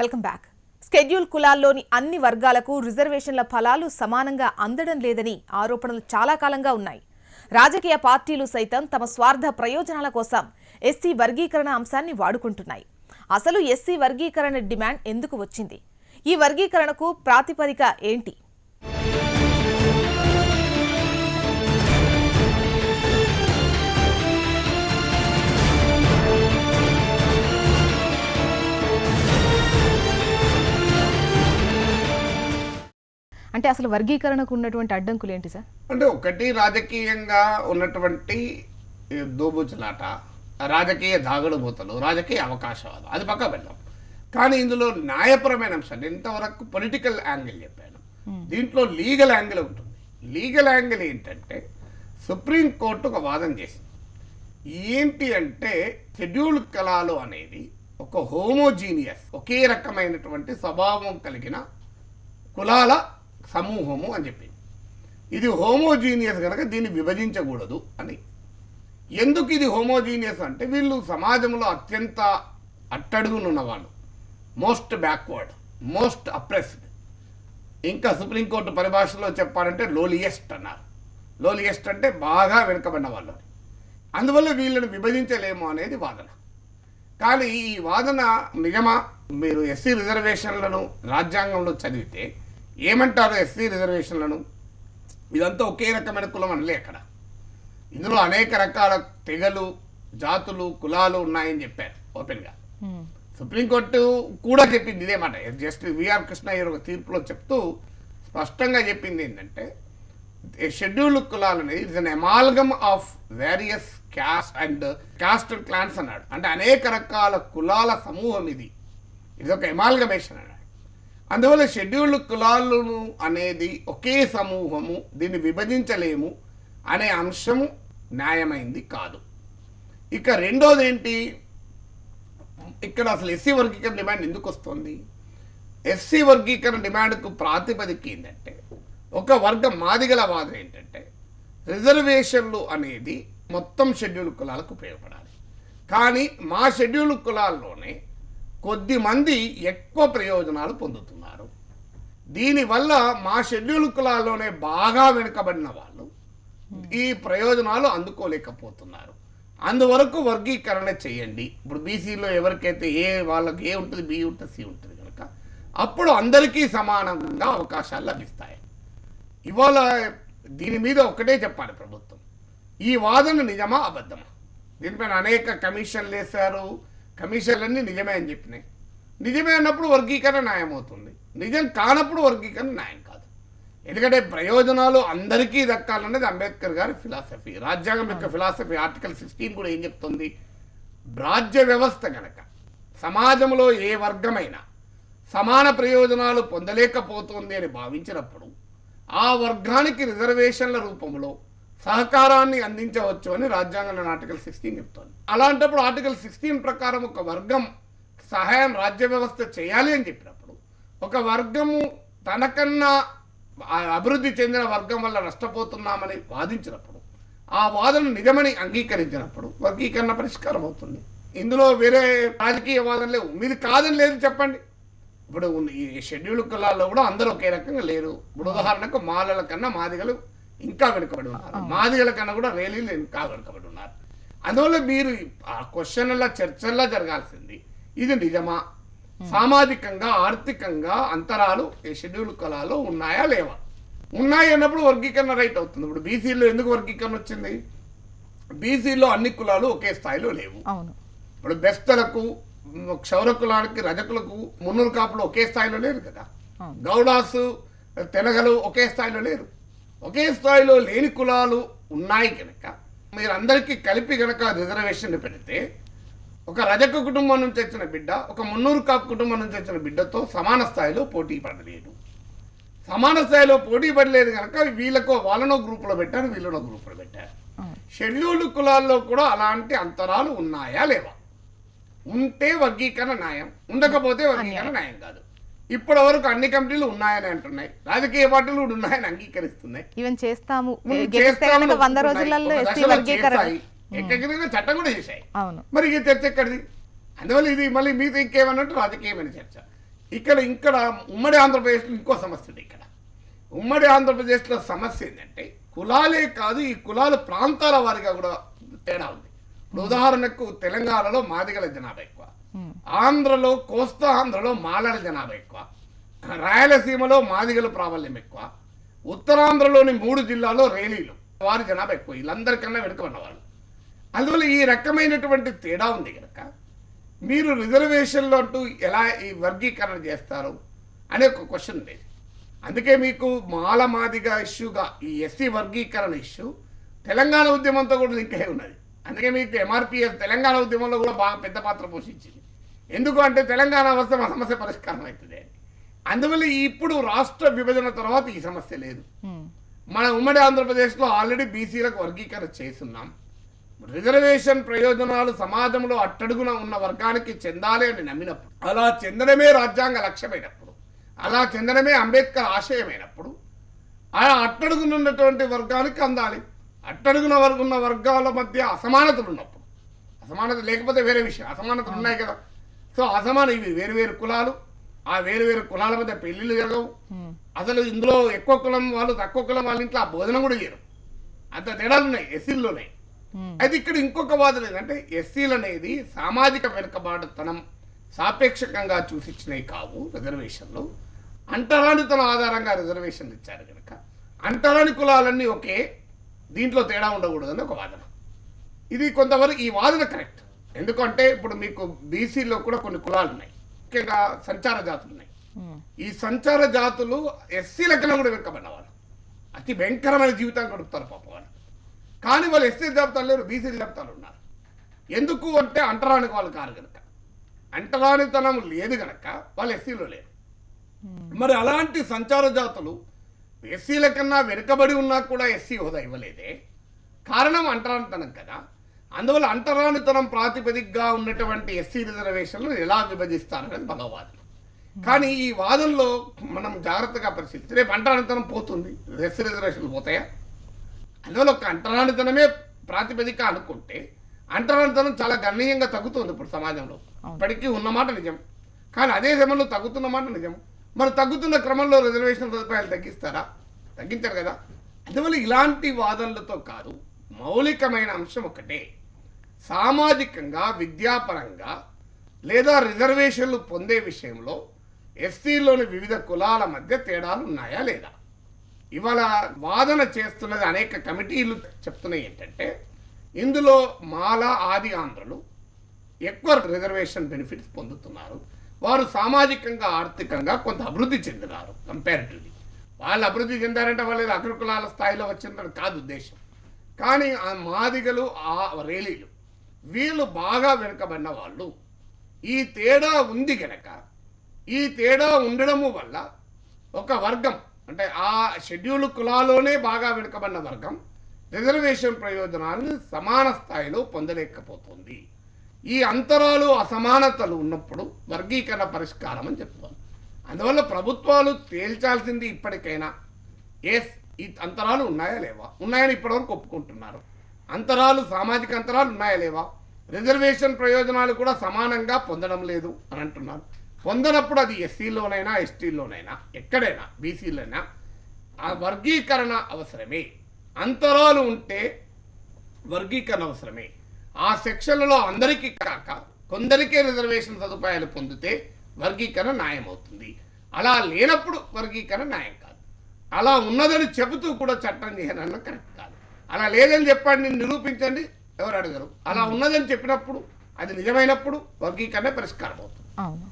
Welcome back. Schedule కులాల్లోని అన్ని వర్గాలకు రిజర్వేషన్ల ఫలాలు సమానంగా అందడం లేదని ఆరోపణలు చాలా కాలంగా ఉన్నాయి. రాజకీయ పార్టీలు సైతం తమ స్వార్థ ప్రయోజనాల కోసం ఎస్సీ వర్గీకరణ అంశాన్ని వాడుకుంటున్నాయి. అసలు ఎస్సీ వర్గీకరణ డిమాండ్ ఎందుకు వచ్చింది? ఈ వర్గీకరణకు ప్రాతిపదిక ఏంటి? అంటే అసలు వర్గీకరణకు ఉన్నటువంటి అడ్డంకులు ఏంటి సార్? అంటే ఒకటి రాజకీయంగా ఉన్నటువంటి దోబుచులాట, రాజకీయ దాగుడుమూతలు, రాజకీయ అవకాశవాదం, అది పక్క పెడదాం. కానీ ఇందులో న్యాయపరమైన అంశాలు ఇంతవరకు పొలిటికల్ యాంగిల్ చెప్పాను. దీంట్లో లీగల్ యాంగిల్ ఉంటుంది. లీగల్ యాంగిల్ ఏంటంటే సుప్రీంకోర్టు ఒక వాదన చేసింది. ఏంటి అంటే షెడ్యూల్ కులాలు అనేది ఒక హోమోజీనియస్, ఒకే రకమైనటువంటి స్వభావం కలిగిన కులాల సమూహము అని చెప్పింది. ఇది హోమోజీనియస్ కనుక దీన్ని విభజించకూడదు అని. ఎందుకు ఇది హోమోజీనియస్ అంటే వీళ్ళు సమాజంలో అత్యంత అట్టడుగునున్న వాళ్ళు, మోస్ట్ బ్యాక్వర్డ్, మోస్ట్ అప్రెస్డ్. ఇంకా సుప్రీంకోర్టు పరిభాషలో చెప్పాలంటే లోలియెస్ట్ అన్నారు. లోలియెస్ట్ అంటే బాగా వెనుకబడిన వాళ్ళు. అందువల్ల వీళ్ళని విభజించలేము అనేది వాదన. కానీ ఈ వాదన నిజమా? మీరు ఎస్సీ రిజర్వేషన్లను రాజ్యాంగంలో చదివితే ఏమంటారు? ఎస్సీ రిజర్వేషన్లను ఇదంతా ఒకే రకమైన కులం అనలే. అక్కడ ఇందులో అనేక రకాల తెగలు, జాతులు, కులాలు ఉన్నాయని చెప్పారు ఓపెన్గా. సుప్రీంకోర్టు కూడా చెప్పింది ఇదే మాట. జస్టిస్ విఆర్ కృష్ణయ్య ఒక తీర్పులో చెప్తూ స్పష్టంగా చెప్పింది ఏంటంటే షెడ్యూల్ కులాలు అనేది it's an amalgam of various caste and clans అన్నాడు. అంటే అనేక రకాల కులాల సమూహం ఇది ఒక ఎమాల్గమేషన్ అన్నాడు. అందువల్ల షెడ్యూల్డ్ కులాలను అనేది ఒకే సమూహము, దీన్ని విభజించలేము అనే అంశము న్యాయమైంది కాదు. ఇక రెండోది ఏంటి, ఇక్కడ అసలు ఎస్సీ వర్గీకరణ డిమాండ్ ఎందుకు వస్తుంది? ఎస్సీ వర్గీకరణ డిమాండ్కు ప్రాతిపదిక ఏంటంటే ఒక వర్గం మాదిగల వాదన ఏంటంటే రిజర్వేషన్లు అనేది మొత్తం షెడ్యూల్ కులాలకు ఉపయోగపడాలి. కానీ మా షెడ్యూల్ కులాల్లోనే కొద్ది మంది ఎక్కువ ప్రయోజనాలు పొందుతున్నారు. దీనివల్ల మా షెడ్యూల్ కులాల్లోనే బాగా వెనుకబడిన వాళ్ళు ఈ ప్రయోజనాలు అందుకోలేకపోతున్నారు. అందువరకు వర్గీకరణ చేయండి. ఇప్పుడు బీసీలో ఎవరికైతే వాళ్ళకి ఏ ఉంటుంది, బి ఉంటుంది, సి ఉంటుంది కనుక అప్పుడు అందరికీ సమానంగా అవకాశాలు లభిస్తాయి. ఇవాళ దీని మీద ఒకటే చెప్పాలి ప్రభుత్వం, ఈ వాదన నిజమా అబద్ధమా? దీనిపైన అనేక కమిషన్లు వేశారు. కమిషన్లన్నీ నిజమే అని చెప్పినాయి. నిజమే అన్నప్పుడు వర్గీకరణ న్యాయం అవుతుంది, నిజం కానప్పుడు వర్గీకరణ న్యాయం కాదు. ఎందుకంటే ప్రయోజనాలు అందరికీ దక్కాలన్నది అంబేద్కర్ గారి ఫిలాసఫీ, రాజ్యాంగం యొక్క ఫిలాసఫీ. ఆర్టికల్ 16 కూడా ఏం చెప్తుంది? రాజ్య వ్యవస్థ కనుక సమాజంలో ఏ వర్గమైనా సమాన ప్రయోజనాలు పొందలేకపోతుంది అని భావించినప్పుడు ఆ వర్గానికి రిజర్వేషన్ల రూపంలో సహకారాన్ని అందించవచ్చు అని రాజ్యాంగంలోని ఆర్టికల్ 16 చెప్తోంది. అలాంటప్పుడు ఆర్టికల్ 16 ప్రకారం ఒక వర్గం సహాయం రాజ్య వ్యవస్థ చేయాలి అని చెప్పినప్పుడు ఒక వర్గము తనకన్నా అభివృద్ధి చెందిన వర్గం వల్ల నష్టపోతున్నామని వాదించినప్పుడు ఆ వాదన నిజమని అంగీకరించినప్పుడు వర్గీకరణ పరిష్కారం అవుతుంది. ఇందులో వేరే రాజకీయ వాదన లేవు. మీది కాదని లేదు చెప్పండి. ఇప్పుడు ఈ షెడ్యూల్ కులాల్లో కూడా అందరూ ఒకే రకంగా లేరు. ఇప్పుడు ఉదాహరణకు మాలల కన్నా మాదిగలు ఇంకా వెనుకబడి ఉన్నారు, మాదిగల కన్నా కూడా రేలీలు ఇంకా వెనుకబడి ఉన్నారు. అందువల్ల మీరు ఆ క్వశ్చన్ల చర్చల్లా జరగాల్సింది ఇది నిజమా, సామాజికంగా ఆర్థికంగా అంతరాలు ఈ షెడ్యూల్ కులాల్లో ఉన్నాయా లేవా? ఉన్నాయి అన్నప్పుడు వర్గీకరణ రైట్ అవుతుంది. ఇప్పుడు బీసీలో ఎందుకు వర్గీకరణ వచ్చింది? బీసీలో అన్ని కులాలు ఒకే స్థాయిలో లేవు. ఇప్పుడు బెస్తలకు, క్షౌర కులానికి, రజకులకు, మున్నూరు కాపులు ఒకే స్థాయిలో లేరు కదా. గౌడాసు, తెలగలు ఒకే స్థాయిలో లేరు. ఒకే స్థాయిలో లేని కులాలు ఉన్నాయి కనుక మీరు అందరికీ కలిపి కనుక రిజర్వేషన్ పెడితే ఒక రజక కుటుంబం నుంచి వచ్చిన బిడ్డ ఒక మున్నూరు కాపు కుటుంబం నుంచి వచ్చిన బిడ్డతో సమాన స్థాయిలో పోటీ పడలేదు. సమాన స్థాయిలో పోటీ పడలేదు కనుక వీళ్ళకు వాళ్ళనో గ్రూపులో పెట్టారు, వీళ్ళనో గ్రూపులో పెట్టారు. షెడ్యూల్డ్ కులాల్లో కూడా అలాంటి అంతరాలు ఉన్నాయా లేవా? ఉంటే వర్గీకరణ న్యాయం, ఉండకపోతే వర్గీకరణ న్యాయం కాదు. ఇప్పటి వరకు అన్ని కమిటీలు ఉన్నాయని అంటున్నాయి, రాజకీయ పార్టీలు కూడా ఉన్నాయని అంగీకరిస్తున్నాయి. ఎక్కడికైనా చట్టం కూడా చేశాయి. మరి ఇది చర్చ ఎక్కడిది? అందువల్ల ఇది మళ్ళీ మీతో ఇంకేమన్నట్టు రాజకీయమైన చర్చ. ఇక్కడ ఉమ్మడి ఆంధ్రప్రదేశ్లో ఇంకో సమస్య ఉంది. ఇక్కడ ఉమ్మడి ఆంధ్రప్రదేశ్లో సమస్య ఏంటంటే కులాలే కాదు, ఈ కులాలు ప్రాంతాల వారిగా కూడా తేడా ఉంది. ఇప్పుడు ఉదాహరణకు తెలంగాణలో మాదిగల జనాభా ఎక్కువ, ఆంధ్రలో కోస్తా ఆంధ్రలో మాలల జనాభా ఎక్కువ, రాయలసీమలో మాదిగల ప్రాబల్యం ఎక్కువ, ఉత్తరాంధ్రలోని 3 జిల్లాల్లో రేలీలు వారి జనాభా ఎక్కువ. వీళ్ళందరికన్నా వెనుకబడిన వాళ్ళు. అందువల్ల ఈ రకమైనటువంటి తేడా ఉంది కనుక మీరు రిజర్వేషన్లు అంటూ ఎలా ఈ వర్గీకరణ చేస్తారు అనే ఒక క్వశ్చన్ లేదు. అందుకే మీకు మాల మాదిగ ఇష్యూగా ఈ ఎస్సీ వర్గీకరణ ఇష్యూ తెలంగాణ ఉద్యమంతో కూడా లింక్ అయి ఉన్నది. అందుకే మీకు ఎంఆర్పిఎస్ తెలంగాణ ఉద్యమంలో కూడా బాగా పెద్ద పాత్ర పోషించింది. ఎందుకు అంటే తెలంగాణ వస్తే మా సమస్య పరిష్కారం అవుతుంది అని. అందువల్ల ఇప్పుడు రాష్ట్ర విభజన తర్వాత ఈ సమస్య లేదు. మన ఉమ్మడి ఆంధ్రప్రదేశ్లో ఆల్రెడీ బీసీలకు వర్గీకరణ చేస్తున్నాం. రిజర్వేషన్ ప్రయోజనాలు సమాజంలో అట్టడుగున ఉన్న వర్గానికి చెందాలి అని నమ్మినప్పుడు, అలా చెందడమే రాజ్యాంగ లక్ష్యమైనప్పుడు, అలా చెందడమే అంబేద్కర్ ఆశయమైనప్పుడు, ఆ అట్టడుగునున్నటువంటి వర్గానికి అందాలి. అట్టడుగున ఉన్న వర్గాల మధ్య అసమానతలు ఉన్నప్పుడు, అసమానత లేకపోతే వేరే విషయం, అసమానతలు ఉన్నాయి కదా. సో ఇవి వేరు కులాలు, ఆ వేరు కులాల మధ్య పెళ్లిళ్ళు జరగవు. అసలు ఇందులో ఎక్కువ కులం వాళ్ళు తక్కువ కులం వాళ్ళ ఇంట్లో ఆ భోజనం కూడా చేయరు. అంత తేడాలు ఉన్నాయి ఎస్సీల్లోనే. అయితే ఇక్కడ ఇంకొక వాదన ఏంటంటే ఎస్సీలు అనేది సామాజిక వెనుకబాటుతనం సాపేక్షకంగా చూసిచ్చినవి కావు. రిజర్వేషన్లు అంటరానితనం ఆధారంగా రిజర్వేషన్లు ఇచ్చారు కనుక అంటరాని కులాలన్నీ ఒకే, దీంట్లో తేడా ఉండకూడదని ఒక వాదన. ఇది కొంతవరకు ఈ వాదన కరెక్ట్. ఎందుకంటే ఇప్పుడు మీకు బీసీలో కూడా కొన్ని కులాలు ఉన్నాయి, ముఖ్యంగా సంచార జాతులు ఉన్నాయి. ఈ సంచార జాతులు ఎస్సీల కన్నా కూడా వెనుకబడిన వాళ్ళు, అతి భయంకరమైన జీవితాన్ని గడుపుతారు పాప వాళ్ళు. కానీ వాళ్ళు ఎస్సీ జాబితాలు లేరు, బీసీ జాబితాలు ఉన్నారు. ఎందుకు అంటే అంటరాని వాళ్ళు కాదు కనుక, అంటరానితనం లేదు కనుక వాళ్ళు ఎస్సీలో లేరు. మరి అలాంటి సంచార జాతులు ఎస్సీల కన్నా వెనుకబడి ఉన్నా కూడా ఎస్సీ హోదా ఇవ్వలేదే, కారణం అంటరానితనం కదా. అందువల్ల అంటరానితనం ప్రాతిపదికగా ఉన్నటువంటి ఎస్సీ రిజర్వేషన్లు ఎలా విభజిస్తారనేది భగవాదం. కానీ ఈ వాదనలో మనం జాగ్రత్తగా పరిశీలిస్తే రేపు అంటరానితనం పోతుంది, ఎస్సీ రిజర్వేషన్లు పోతాయా? అందువల్ల ఒక అంటరానితనమే ప్రాతిపదిక అనుకుంటే అంటరానితనం చాలా గణనీయంగా తగ్గుతుంది ఇప్పుడు సమాజంలో. ఇప్పటికీ ఉన్నమాట నిజం, కానీ అదే సమయంలో తగ్గుతున్నమాట నిజం. మరి తగ్గుతున్న క్రమంలో రిజర్వేషన్ సదుపాయాలు తగ్గిస్తారా? తగ్గించారు కదా. అందువల్ల ఇలాంటి వాదనలతో కాదు, మౌలికమైన అంశం ఒకటే, సామాజికంగా విద్యాపరంగా లేదా రిజర్వేషన్లు పొందే విషయంలో ఎస్సీలోని వివిధ కులాల మధ్య తేడాలు ఉన్నాయా లేదా? ఇవాళ వాదన చేస్తున్నది అనేక కమిటీలు చెప్తున్నాయి ఏంటంటే ఇందులో మాల ఆది ఆంధ్రులు ఎక్కువ రిజర్వేషన్ బెనిఫిట్స్ పొందుతున్నారు, వారు సామాజికంగా ఆర్థికంగా కొంత అభివృద్ధి చెందినారు కంపారిటివ్లీ. వాళ్ళు అభివృద్ధి చెందారంటే వాళ్ళు అగ్రకులాల స్థాయిలో వచ్చిందని కాదు ఉద్దేశం. కానీ ఆ మాదిగలు ఆ రేలీలు వీళ్ళు బాగా వెనుకబడిన వాళ్ళు. ఈ తేడా ఉంది గనక ఈ తేడా ఉండడము వల్ల ఒక వర్గం అంటే ఆ షెడ్యూల్ కులాలోనే బాగా వెనుకబడిన వర్గం రిజర్వేషన్ ప్రయోజనాలను సమాన స్థాయిలో పొందలేకపోతుంది. ఈ అంతరాలు అసమానతలు ఉన్నప్పుడు వర్గీకరణ పరిష్కారం అని చెప్తాను. అందువల్ల ప్రభుత్వాలు తేల్చాల్సింది ఇప్పటికైనా ఈ అంతరాలు ఉన్నాయా లేవా? ఉన్నాయని ఇప్పటివరకు ఒప్పుకుంటున్నారు. అంతరాలు సామాజిక అంతరాలు ఉన్నాయా లేవా? రిజర్వేషన్ ప్రయోజనాలు కూడా సమానంగా పొందడం లేదు అని అంటున్నారు. పొందనప్పుడు అది ఎస్సీలోనైనా ఎస్టీలోనైనా ఎక్కడైనా బీసీలోనైనా ఆ వర్గీకరణ అవసరమే. అంతరాలు ఉంటే వర్గీకరణ అవసరమే. ఆ సెక్షన్లలో అందరికీ కాక కొందరికే రిజర్వేషన్ సదుపాయాలు పొందితే వర్గీకరణ న్యాయం అవుతుంది. అలా లేనప్పుడు వర్గీకరణ న్యాయం కాదు. అలా ఉన్నదని చెబుతూ కూడా చట్టం చేయనన్న కరెక్ట్ కాదు. అలా లేదని చెప్పండి, నిరూపించండి, ఎవరు అడగరు. అలా ఉన్నదని చెప్పినప్పుడు అది నిజమైనప్పుడు వర్గీకరణ పరిష్కారం అవుతుంది. అవును.